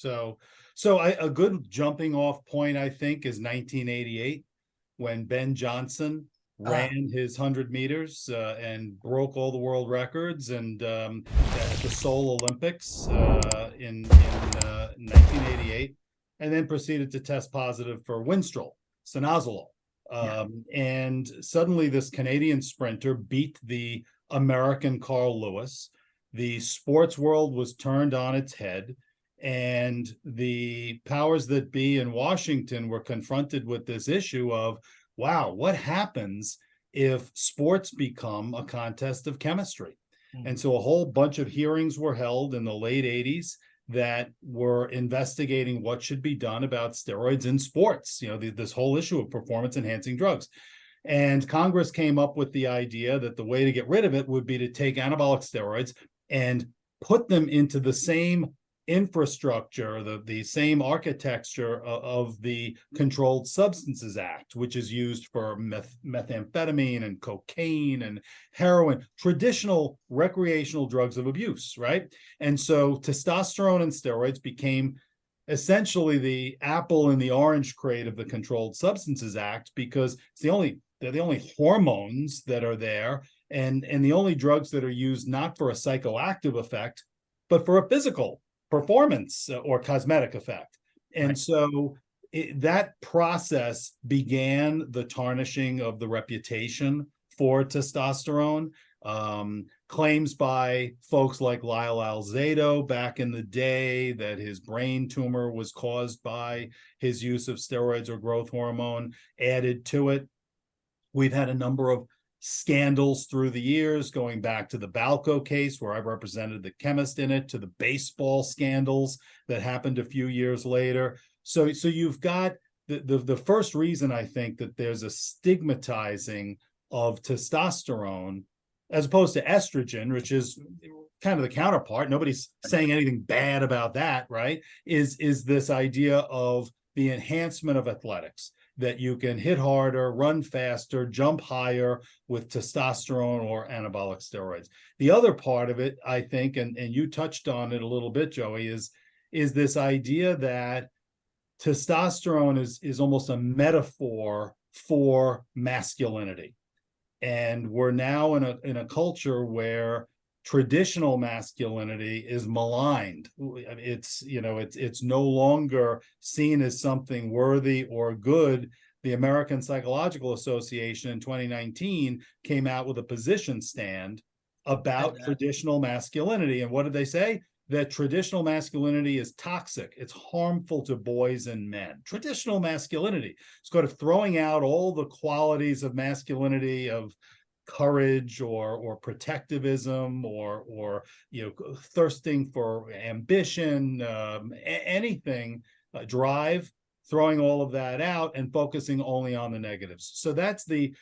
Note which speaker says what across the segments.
Speaker 1: A good jumping off point, I think, is 1988 when Ben Johnson ran his 100 meters and broke all the world records, and at the Seoul Olympics in 1988, and then proceeded to test positive for Winstrol, Sinazolol. And suddenly this Canadian sprinter beat the American Carl Lewis. The sports world was turned on its head, and the powers that be in Washington were confronted with this issue of, wow, what happens if sports become a contest of chemistry? Mm-hmm. And so a whole bunch of hearings were held in the late 80s that were investigating what should be done about steroids in sports, this whole issue of performance enhancing drugs. And Congress came up with the idea that the way to get rid of it would be to take anabolic steroids and put them into the same infrastructure, the same architecture of the Controlled Substances Act, which is used for methamphetamine and cocaine and heroin, traditional recreational drugs of abuse, right? And so testosterone and steroids became essentially the apple in the orange crate of the Controlled Substances Act, because they're the only hormones that are there, and the only drugs that are used not for a psychoactive effect, but for a physical performance or cosmetic effect. And right. So that process began the tarnishing of the reputation for testosterone. Claims by folks like Lyle Alzado back in the day that his brain tumor was caused by his use of steroids or growth hormone added to it. We've had a number of scandals through the years, going back to the Balco case, where I represented the chemist in it, to the baseball scandals that happened a few years later. So you've got the first reason, I think, that there's a stigmatizing of testosterone as opposed to estrogen, which is kind of the counterpart. Nobody's saying anything bad about that, right? Is this idea of the enhancement of athletics, that you can hit harder, run faster, jump higher with testosterone or anabolic steroids. The other part of it, I think, and you touched on it a little bit, Joey, is this idea that testosterone is almost a metaphor for masculinity. And we're now in a culture where traditional masculinity is maligned. It's no longer seen as something worthy or good. The American Psychological Association in 2019 came out with a position stand about traditional masculinity. And what did they say? That traditional masculinity is toxic. It's harmful to boys and men. Traditional masculinity. It's kind of throwing out all the qualities of masculinity, of courage or protectivism or thirsting for ambition, anything, drive, throwing all of that out and focusing only on the negatives. So that's the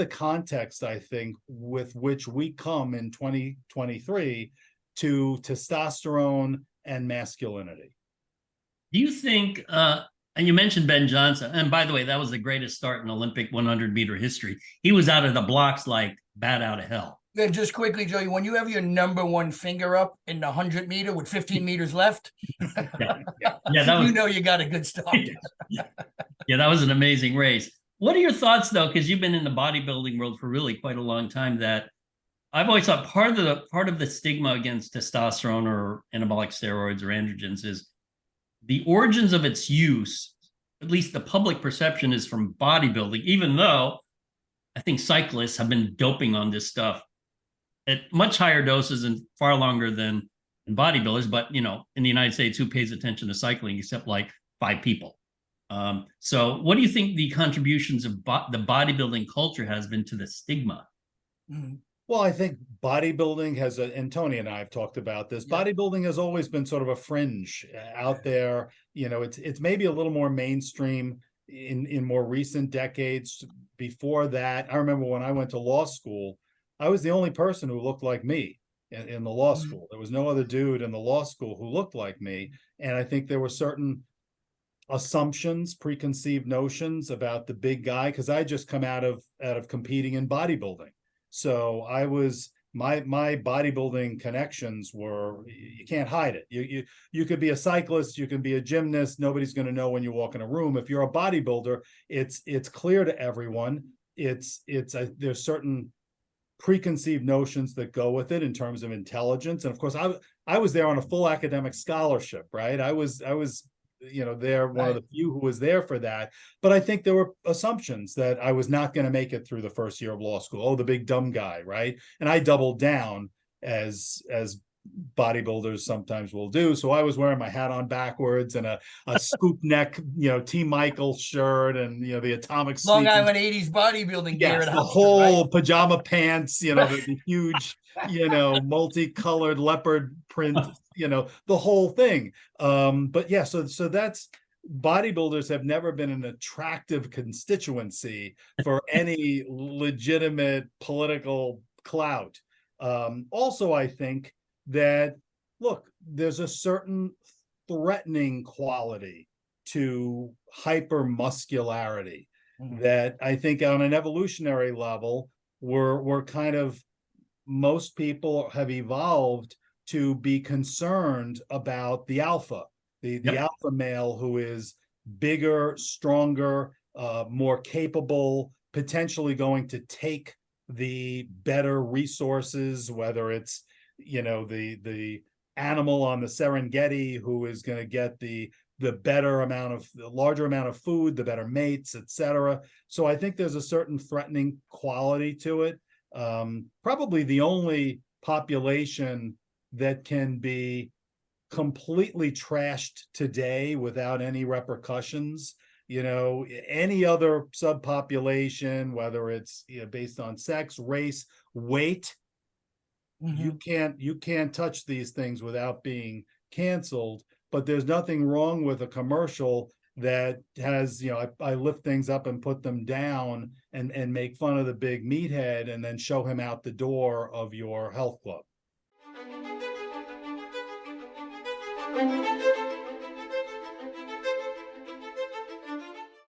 Speaker 1: context, I think, with which we come in 2023 to testosterone and masculinity.
Speaker 2: Do you think, and you mentioned Ben Johnson, and by the way, that was the greatest start in Olympic 100-meter history. He was out of the blocks like bat out of hell.
Speaker 3: Then just quickly, Joey, when you have your number one finger up in the 100-meter with 15 meters left,
Speaker 2: that was,
Speaker 3: you got a good start.
Speaker 2: Yeah, that was an amazing race. What are your thoughts, though, because you've been in the bodybuilding world for really quite a long time, that I've always thought part of the stigma against testosterone or anabolic steroids or androgens is the origins of its use. At least the public perception is from bodybuilding, even though I think cyclists have been doping on this stuff at much higher doses and far longer than bodybuilders. But, in the United States, who pays attention to cycling except like 5 people? So what do you think the contributions of the bodybuilding culture has been to the stigma?
Speaker 1: Mm-hmm. Well, I think bodybuilding has, and Tony and I have talked about this, bodybuilding has always been sort of a fringe out there. It's maybe a little more mainstream in more recent decades. Before that, I remember when I went to law school, I was the only person who looked like me in the law school. There was no other dude in the law school who looked like me. And I think there were certain assumptions, preconceived notions about the big guy, because I just come out of competing in bodybuilding. So I was my bodybuilding connections were, you can't hide it. You could be a cyclist, you can be a gymnast, nobody's going to know when you walk in a room. If you're a bodybuilder, it's clear to everyone. There's certain preconceived notions that go with it in terms of intelligence. And of course, I was there on a full academic scholarship, right? I was there, one of the few who was there for that. But I think there were assumptions that I was not going to make it through the first year of law school. Oh, the big dumb guy, right? And I doubled down as bodybuilders sometimes will do. So I was wearing my hat on backwards and a scoop neck, T. Michael shirt, and the atomic
Speaker 3: Long
Speaker 1: sleeping.
Speaker 3: Island 80s bodybuilding gear.
Speaker 1: Yes,
Speaker 3: at
Speaker 1: the
Speaker 3: Oxford,
Speaker 1: whole
Speaker 3: right?
Speaker 1: pajama pants, the huge, multicolored leopard print, the whole thing. But yeah, so that's, bodybuilders have never been an attractive constituency for any legitimate political clout. Also, I think that, look, there's a certain threatening quality to hypermuscularity that I think on an evolutionary level, we're kind of, most people have evolved to be concerned about the alpha, the alpha male who is bigger, stronger, more capable, potentially going to take the better resources, whether it's the animal on the Serengeti who is going to get the larger amount of food, the better mates, etc. So I think there's a certain threatening quality to it. Probably the only population that can be completely trashed today without any repercussions. Any other subpopulation, whether it's based on sex, race, weight, you can't touch these things without being canceled. But there's nothing wrong with a commercial that has, I lift things up and put them down and make fun of the big meathead and then show him out the door of your health club.